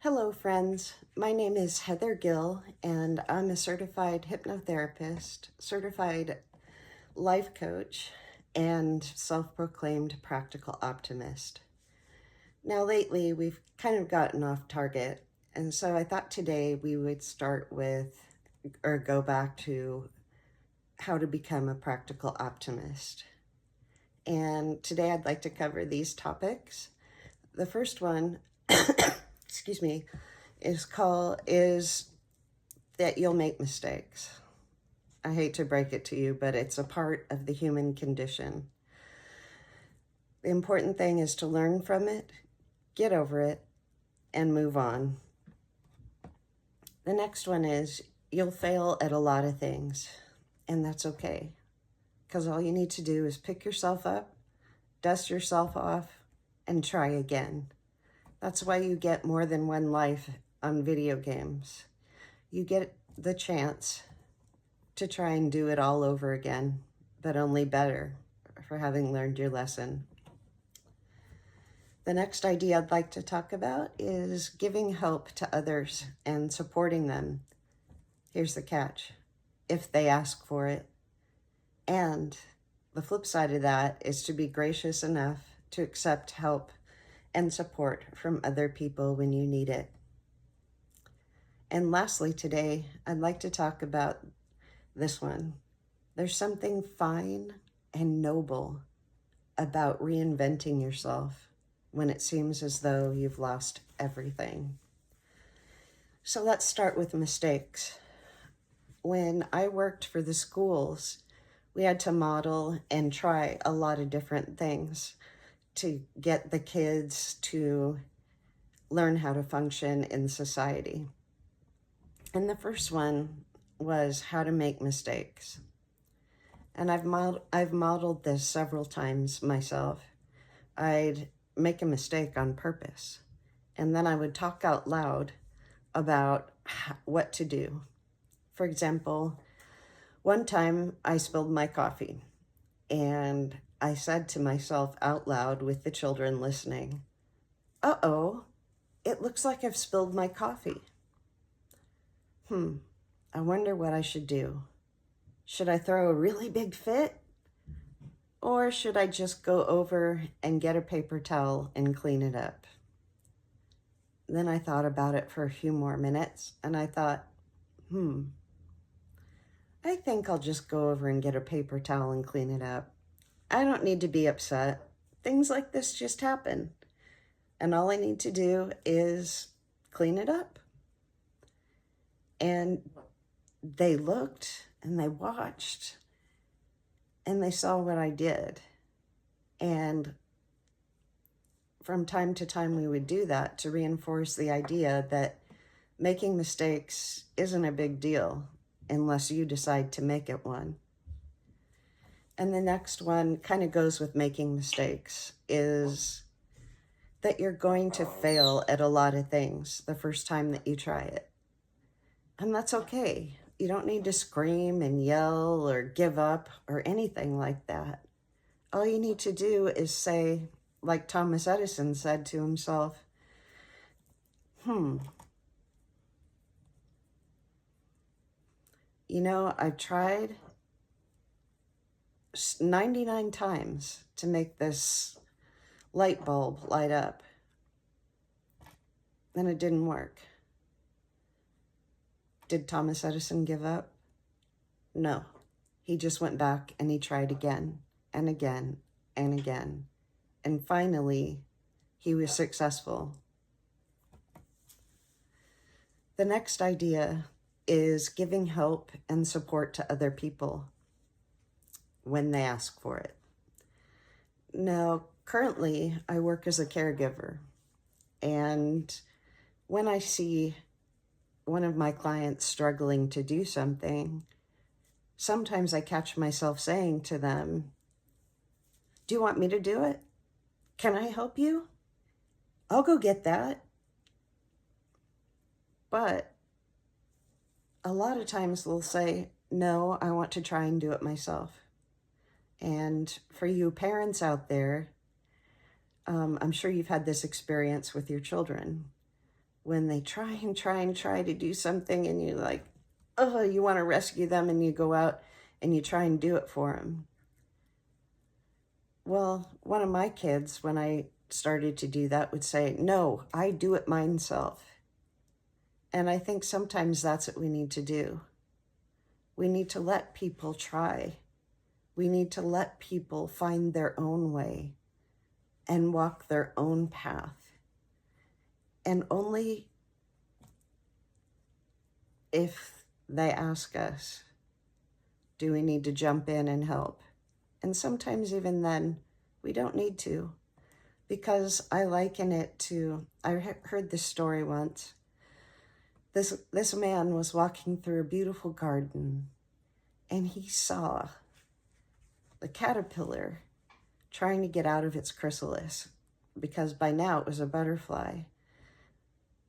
Hello, friends. My name is Heather Gill, and I'm a certified hypnotherapist, certified life coach, and self-proclaimed practical optimist. Now, lately, we've kind of gotten off target, and so I thought today we would start with, or go back to, how to become a practical optimist. And today I'd like to cover these topics. The first one, excuse me, is that you'll make mistakes. I hate to break it to you, but it's a part of the human condition. The important thing is to learn from it, get over it, and move on. The next one is you'll fail at a lot of things, and that's okay, because all you need to do is pick yourself up, dust yourself off, and try again. That's why you get more than one life on video games. You get the chance to try and do it all over again, but only better for having learned your lesson. The next idea I'd like to talk about is giving help to others and supporting them. Here's the catch: if they ask for it. And the flip side of that is to be gracious enough to accept help and support from other people when you need it. And lastly, today, I'd like to talk about this one. There's something fine and noble about reinventing yourself when it seems as though you've lost everything. So let's start with mistakes. When I worked for the schools, we had to model and try a lot of different things to get the kids to learn how to function in society. And the first one was how to make mistakes. And I've modeled this several times myself. I'd make a mistake on purpose, and then I would talk out loud about what to do. For example, one time I spilled my coffee, and I said to myself out loud with the children listening, "Uh-oh, it looks like I've spilled my coffee. I wonder what I should do. Should I throw a really big fit? Or should I just go over and get a paper towel and clean it up?" Then I thought about it for a few more minutes, and I thought, I think I'll just go over and get a paper towel and clean it up. I don't need to be upset. Things like this just happen. And all I need to do is clean it up. And they looked and they watched and they saw what I did. And from time to time we would do that to reinforce the idea that making mistakes isn't a big deal unless you decide to make it one. And the next one kind of goes with making mistakes, is that you're going to fail at a lot of things the first time that you try it. And that's okay. You don't need to scream and yell or give up or anything like that. All you need to do is say, like Thomas Edison said to himself, I've tried 99 times to make this light bulb light up, and it didn't work. Did Thomas Edison give up? No. He just went back and he tried again and again and again. And finally, he was successful. The next idea is giving help and support to other people when they ask for it. Now, currently, I work as a caregiver, and when I see one of my clients struggling to do something, sometimes I catch myself saying to them, "Do you want me to do it? Can I help you? I'll go get that." But a lot of times they'll say, "No, I want to try and do it myself." And for you parents out there, I'm sure you've had this experience with your children. when they try to do something and you're like, oh, you want to rescue them, and you go out and you try and do it for them. Well, one of my kids, when I started to do that, would say, no, I do it myself. And I think sometimes that's what we need to do. We need to let people try. We need to let people find their own way and walk their own path. And only if they ask us, do we need to jump in and help? And sometimes even then, we don't need to, because I liken it to, I heard this story once. This man was walking through a beautiful garden, and he saw the caterpillar trying to get out of its chrysalis, because by now it was a butterfly.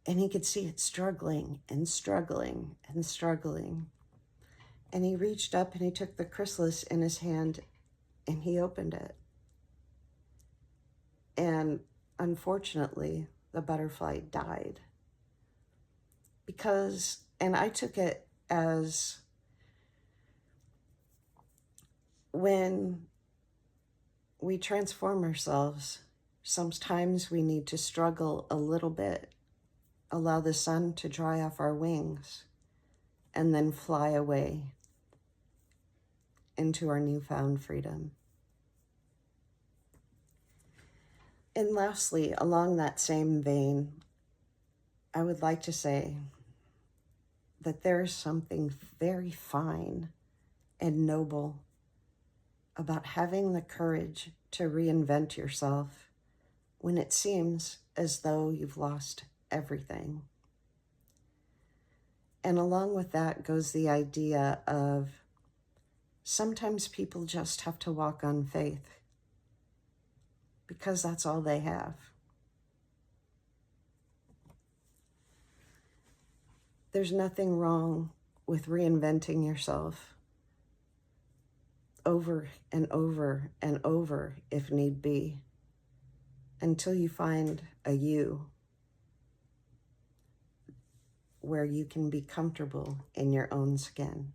And he could see it struggling and struggling and struggling. And he reached up and he took the chrysalis in his hand and he opened it. And unfortunately, the butterfly died. And I took it as, when we transform ourselves, sometimes we need to struggle a little bit, allow the sun to dry off our wings, and then fly away into our newfound freedom. And lastly, along that same vein, I would like to say that there is something very fine and noble about having the courage to reinvent yourself when it seems as though you've lost everything. And along with that goes the idea of sometimes people just have to walk on faith, because that's all they have. There's nothing wrong with reinventing yourself over and over and over if need be, until you find a you where you can be comfortable in your own skin.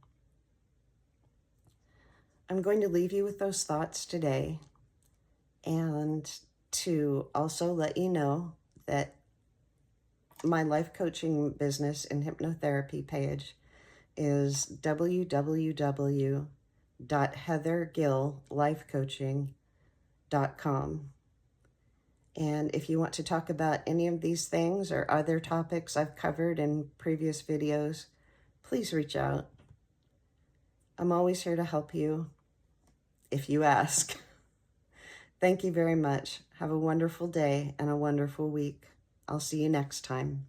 I'm going to leave you with those thoughts today, and to also let you know that my life coaching business and hypnotherapy page is www.heathergilllifecoaching.com. And if you want to talk about any of these things or other topics I've covered in previous videos, please reach out. I'm always here to help you if you ask. Thank you very much. Have a wonderful day and a wonderful week. I'll see you next time.